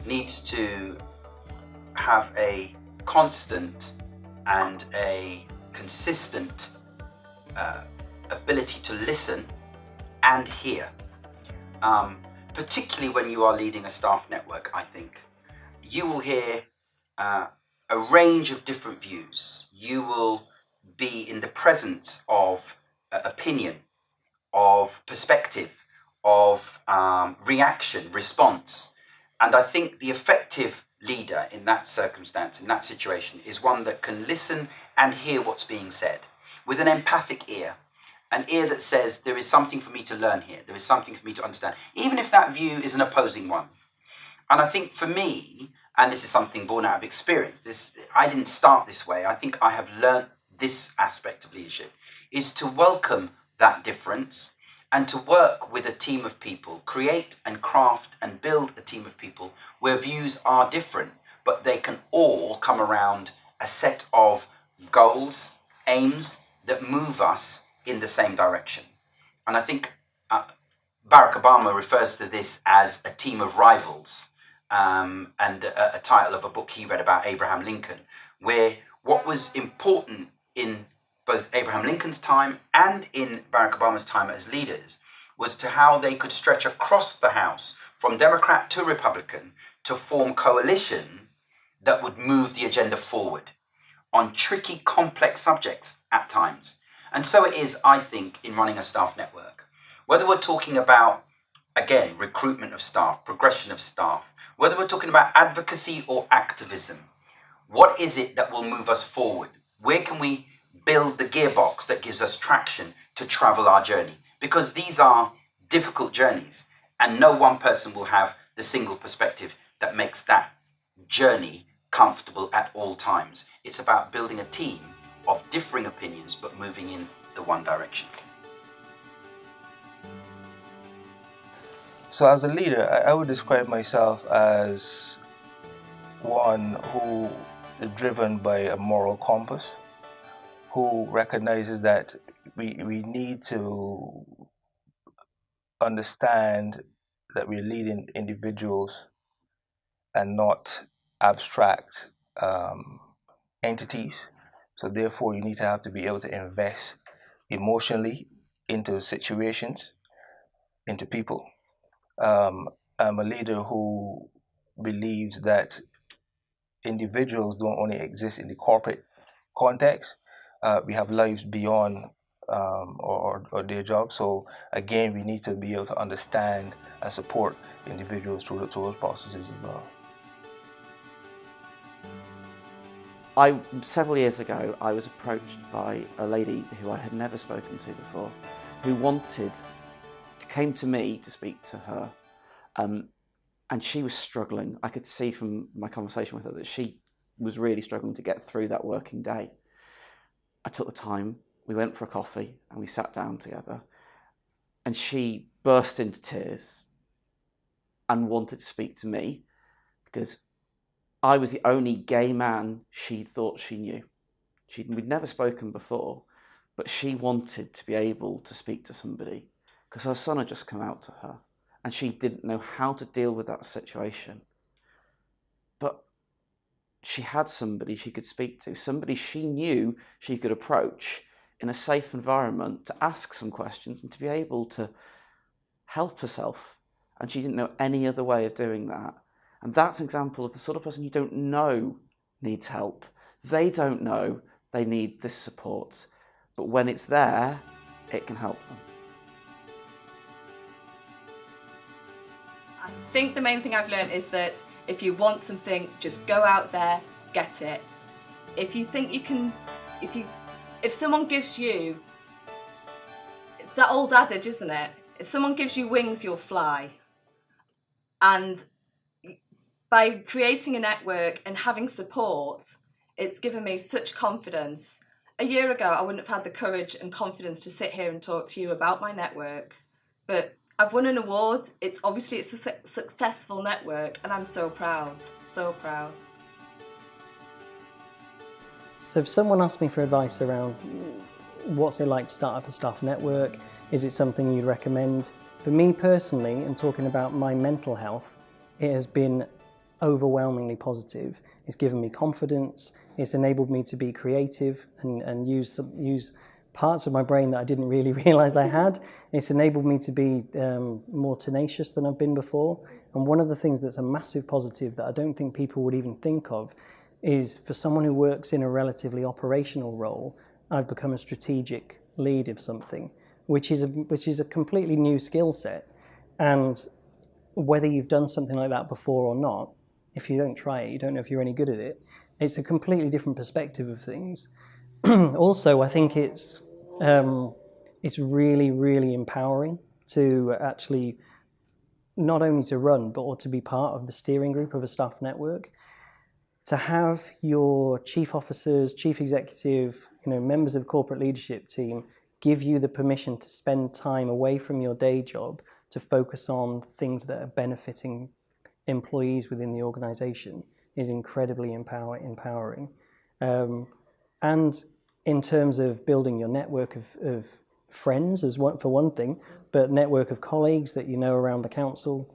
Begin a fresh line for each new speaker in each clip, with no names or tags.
needs to have a constant and a consistent ability to listen and hear. Particularly when you are leading a staff network, I think. You will hear a range of different views. You will be in the presence of opinion, of perspective, of reaction, response. And I think the effective leader in that circumstance, in that situation, is one that can listen and hear what's being said with an empathic ear. An ear that says, there is something for me to learn here. There is something for me to understand, even if that view is an opposing one. And I think for me, and this is something born out of experience, I didn't start this way. I think I have learned this aspect of leadership, is to welcome that difference and to work with a team of people, create and craft and build a team of people where views are different, but they can all come around a set of goals, aims that move us in the same direction. And I think Barack Obama refers to this as a team of rivals, and a title of a book he read about Abraham Lincoln, where what was important in both Abraham Lincoln's time and in Barack Obama's time as leaders was to how they could stretch across the House from Democrat to Republican to form coalition that would move the agenda forward on tricky, complex subjects at times. And so it is, I think, in running a staff network. Whether we're talking about, again, recruitment of staff, progression of staff, whether we're talking about advocacy or activism, what is it that will move us forward? Where can we build the gearbox that gives us traction to travel our journey? Because these are difficult journeys, and no one person will have the single perspective that makes that journey comfortable at all times. It's about building a team of differing opinions, but moving in the one direction.
So as a leader, I would describe myself as one who is driven by a moral compass, who recognizes that we need to understand that we're leading individuals and not abstract entities. So therefore, you need to have to be able to invest emotionally into situations, into people. I'm a leader who believes that individuals don't only exist in the corporate context. We have lives beyond or their job. So again, we need to be able to understand and support individuals through those processes as well.
Several years ago, I was approached by a lady who I had never spoken to before, who came to me to speak to her, and she was struggling. I could see from my conversation with her that she was really struggling to get through that working day. I took the time, we went for a coffee, and we sat down together, and she burst into tears and wanted to speak to me because I was the only gay man she thought she knew. We'd never spoken before, but she wanted to be able to speak to somebody because her son had just come out to her and she didn't know how to deal with that situation. But she had somebody she could speak to, somebody she knew she could approach in a safe environment to ask some questions and to be able to help herself. And she didn't know any other way of doing that. And that's an example of the sort of person you don't know needs help. They don't know they need this support. But when it's there, it can help them.
I think the main thing I've learned is that if you want something, just go out there, get it. If you think you can, if someone gives you, it's that old adage, isn't it? If someone gives you wings, you'll fly. And by creating a network and having support, it's given me such confidence. A year ago, I wouldn't have had the courage and confidence to sit here and talk to you about my network, but I've won an award. It's a successful network, and I'm so proud, so proud.
So if someone asked me for advice around what's it like to start up a staff network, is it something you'd recommend? For me personally, and talking about my mental health, it has been overwhelmingly positive. It's given me confidence. It's enabled me to be creative and use parts of my brain that I didn't really realise I had. It's enabled me to be more tenacious than I've been before. And one of the things that's a massive positive that I don't think people would even think of is, for someone who works in a relatively operational role, I've become a strategic lead of something, which is a completely new skill set. And whether you've done something like that before or not, if you don't try it, you don't know if you're any good at it. It's a completely different perspective of things. Also, I think it's really, really empowering to actually not only to run, but to be part of the steering group of a staff network. To have your chief officers, chief executive, members of the corporate leadership team give you the permission to spend time away from your day job to focus on things that are benefiting employees within the organisation is incredibly empowering. And in terms of building your network of friends, for one thing, but network of colleagues that you know around the council,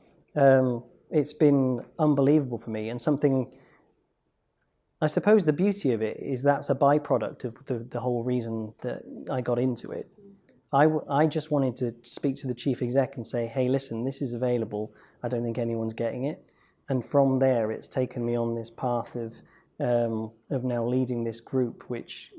it's been unbelievable for me. And something, I suppose the beauty of it is that's a byproduct of the whole reason that I got into it. I just wanted to speak to the chief exec and say, hey, listen, this is available. I don't think anyone's getting it. And from there, it's taken me on this path of now leading this group, which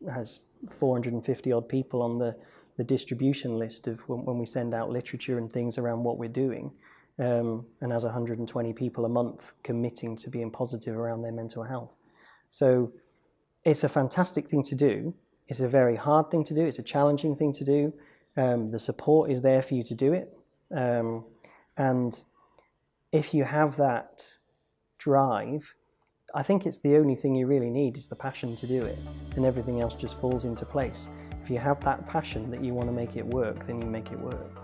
has 450 odd people on the distribution list of when we send out literature and things around what we're doing, and has 120 people a month committing to being positive around their mental health. So it's a fantastic thing to do. It's a very hard thing to do. It's a challenging thing to do. The support is there for you to do it. And if you have that drive, I think it's the only thing you really need is the passion to do it, and everything else just falls into place. If you have that passion that you want to make it work, then you make it work.